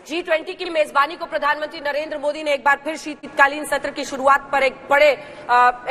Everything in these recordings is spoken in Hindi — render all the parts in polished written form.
G20 की मेजबानी को प्रधानमंत्री नरेंद्र मोदी ने एक बार फिर शीतकालीन सत्र की शुरुआत पर एक बड़े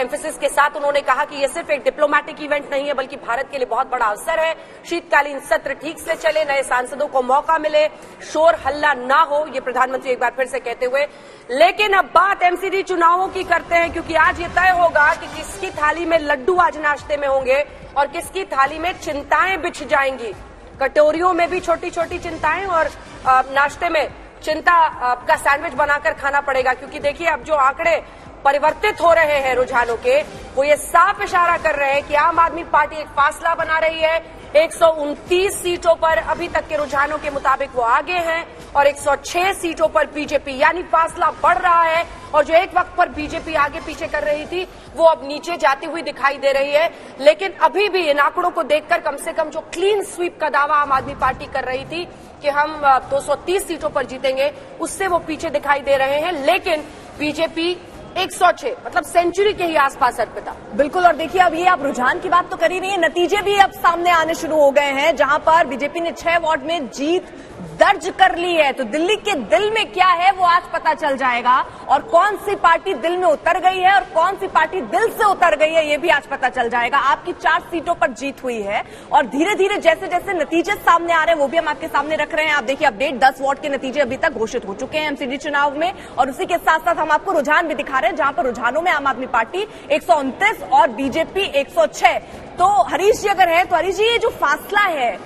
एम्फेसिस के साथ उन्होंने कहा कि यह सिर्फ एक डिप्लोमैटिक इवेंट नहीं है बल्कि भारत के लिए बहुत बड़ा अवसर है। शीतकालीन सत्र ठीक से चले, नए सांसदों को मौका मिले, शोर हल्ला ना हो, ये प्रधानमंत्री एक बार फिर से कहते हुए। लेकिन अब बात एमसीडी चुनावों की करते हैं, क्योंकि आज ये तय होगा कि किसकी थाली में लड्डू आज नाश्ते में होंगे और किसकी थाली में चिंताएं बिछ जाएंगी। कटोरियों में भी छोटी छोटी चिंताएं और नाश्ते में चिंता का सैंडविच बनाकर खाना पड़ेगा, क्योंकि देखिए अब जो आंकड़े परिवर्तित हो रहे हैं रुझानों के, वो ये साफ इशारा कर रहे हैं कि आम आदमी पार्टी एक फासला बना रही है। 129 सीटों पर अभी तक के रुझानों के मुताबिक वो आगे हैं और 106 सीटों पर बीजेपी, यानी फासला बढ़ रहा है। और जो एक वक्त पर बीजेपी आगे पीछे कर रही थी वो अब नीचे जाती हुई दिखाई दे रही है। लेकिन अभी भी इन आंकड़ों को देखकर कम से कम जो क्लीन स्वीप का दावा आम आदमी पार्टी कर रही थी कि हम 230 सीटों पर जीतेंगे, उससे वो पीछे दिखाई दे रहे हैं। लेकिन बीजेपी 106 मतलब सेंचुरी के ही आसपास अर्पिता। बिल्कुल। और देखिए अब ये आप रुझान की बात तो कर ही रही है, नतीजे भी अब सामने आने शुरू हो गए हैं, जहां पर बीजेपी ने 6 वार्ड में जीत दर्ज कर ली है। तो दिल्ली के दिल में क्या है वो आज पता चल जाएगा, और कौन सी पार्टी दिल में उतर गई है और कौन सी पार्टी दिल से उतर गई है ये भी आज पता चल जाएगा। आपकी 4 सीटों पर जीत हुई है और धीरे धीरे जैसे जैसे नतीजे सामने आ रहे हैं वो भी हम आपके सामने रख रहे हैं। आप देखिए अपडेट 10 वार्ड के नतीजे अभी तक घोषित हो चुके हैं एमसीडी चुनाव में, और उसी के साथ साथ हम आपको रुझान भी दिखा रहे हैं, जहां पर रुझानों में आम आदमी पार्टी 129 और बीजेपी 106। तो हरीश जी अगर है तो हरीश जी ये जो फासला है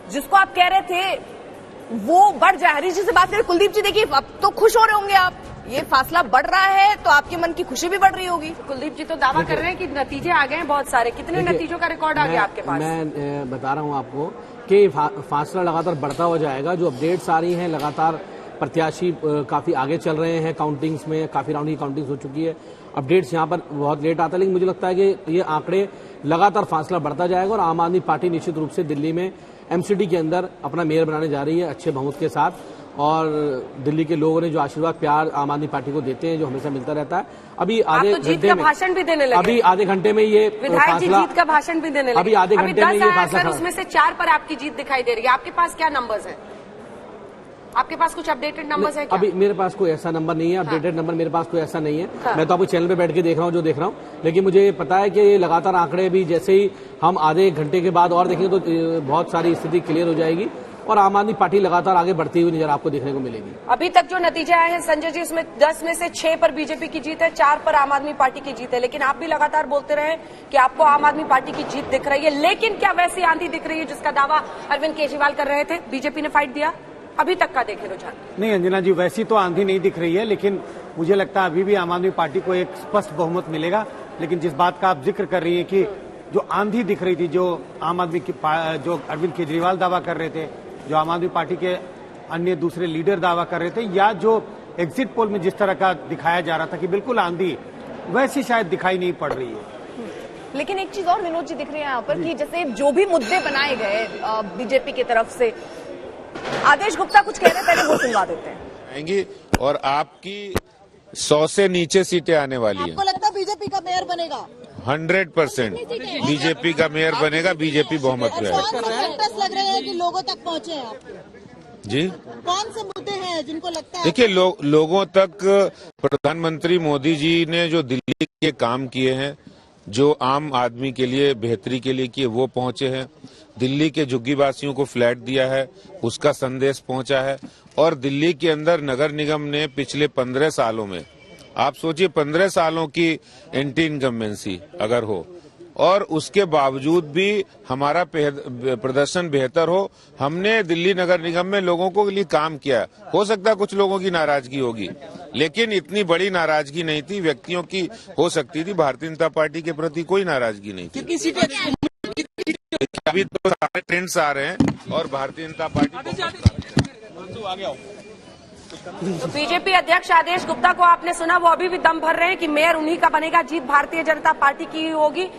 जिसको आप कह रहे थे वो बढ़ जाए, हरीश जी से बात करें। कुलदीप जी देखिए अब तो खुश हो रहे होंगे आप, ये फासला बढ़ रहा है तो आपके मन की खुशी भी बढ़ रही होगी। कुलदीप जी तो दावा कर रहे हैं कि नतीजे आ गए हैं बहुत सारे। कितने नतीजों का रिकॉर्ड आ गया आपके पास? मैं बता रहा हूं आपको कि फासला लगातार बढ़ता हो जाएगा। जो अपडेट्स आ रही हैं लगातार प्रत्याशी काफी आगे चल रहे हैं काउंटिंग्स में, काफी राउंड की काउंटिंग्स हो चुकी है। अपडेट्स यहाँ पर बहुत लेट आता है, लेकिन मुझे लगता है कि ये आंकड़े लगातार फासला बढ़ता जाएगा और आम आदमी पार्टी निश्चित रूप से दिल्ली में एमसीडी के अंदर अपना मेयर बनाने जा रही है अच्छे बहुमत के साथ। और दिल्ली के लोगों ने जो आशीर्वाद प्यार आम आदमी पार्टी को देते हैं, जो हमेशा मिलता रहता है, अभी आधे घंटे में भाषण भी देने लगे। अभी आधे घंटे में ये विधायक जी जीत का भाषण भी देने लगे। अभी आधे घंटे में ये फासला, उसमें से 4 पर आपकी जीत दिखाई दे रही है। आपके पास क्या नंबर्स है? आपके पास कुछ अपडेटेड नंबर्स है क्या? अभी मेरे पास कोई ऐसा नंबर नहीं है, अपडेटेड नंबर मेरे पास कोई ऐसा नहीं है। मैं तो आपको चैनल पे बैठ के देख रहा हूँ जो देख रहा हूँ, लेकिन मुझे पता है कि ये लगातार आंकड़े भी जैसे ही हम आधे घंटे के बाद और देखेंगे तो बहुत सारी स्थिति क्लियर हो जाएगी और आम आदमी पार्टी लगातार आगे बढ़ती हुई नजर आपको देखने को मिलेगी। अभी तक जो नतीजे आए हैं संजय जी, उसमें 10 में से 6 पर बीजेपी की जीत है, 4 पर आम आदमी पार्टी की जीत है। लेकिन आप भी लगातार बोलते रहे कि आपको आम आदमी पार्टी की जीत दिख रही है, लेकिन क्या वैसी आंधी दिख रही है जिसका दावा अरविंद केजरीवाल कर रहे थे? बीजेपी ने फाइट दिया अभी तक का देखे रुझान? नहीं अंजना जी, वैसी तो आंधी नहीं दिख रही है, लेकिन मुझे लगता है अभी भी आम आदमी पार्टी को एक स्पष्ट बहुमत मिलेगा। लेकिन जिस बात का आप जिक्र कर रही है कि जो आंधी दिख रही थी, जो आम आदमी की जो अरविंद केजरीवाल दावा कर रहे थे, जो आम आदमी पार्टी के अन्य दूसरे लीडर दावा कर रहे थे, या जो एग्जिट पोल में जिस तरह का दिखाया जा रहा था कि बिल्कुल आंधी, वैसी शायद दिखाई नहीं पड़ रही है। लेकिन एक चीज और विनोद जी दिख रही है यहाँ पर कि जैसे जो भी मुद्दे बनाए गए बीजेपी की तरफ से, आदेश गुप्ता कुछ कह रहे हैं, पहले वो सुनवा देते हैं। आएंगी और आपकी 100 से नीचे सीटें आने वाली हैं। आपको लगता है बीजेपी का मेयर बनेगा? 100% बीजेपी का मेयर बनेगा, बीजेपी बहुमत में है। कौन से फैक्टर्स लग रहे हैं कि लोगों तक पहुंचे हैं आप? जी, कौन से मुद्दे हैं जिनको लगता है? देखिए लोगों तक प्रधानमंत्री मोदी जी ने जो दिल्ली के काम किए हैं, जो आम आदमी के लिए बेहतरी के लिए किए, वो पहुंचे हैं। दिल्ली के झुग्गीवासियों को फ्लैट दिया है, उसका संदेश पहुंचा है। और दिल्ली के अंदर नगर निगम ने पिछले 15 सालों में, आप सोचिए 15 सालों की एंटी इनकम्बेंसी अगर हो और उसके बावजूद भी हमारा प्रदर्शन बेहतर हो, हमने दिल्ली नगर निगम में लोगों को लिए काम किया। हो सकता है कुछ लोगों की नाराजगी होगी, लेकिन इतनी बड़ी नाराजगी नहीं थी। व्यक्तियों की हो सकती थी, भारतीय जनता पार्टी के प्रति कोई नाराजगी नहीं थी। अभी तो सारे ट्रेंड्स आ रहे हैं और भारतीय जनता पार्टी तो बीजेपी अध्यक्ष आदेश गुप्ता को आपने सुना, वो अभी भी दम भर रहे हैं कि मेयर उन्हीं का बनेगा, जीत भारतीय जनता पार्टी की होगी।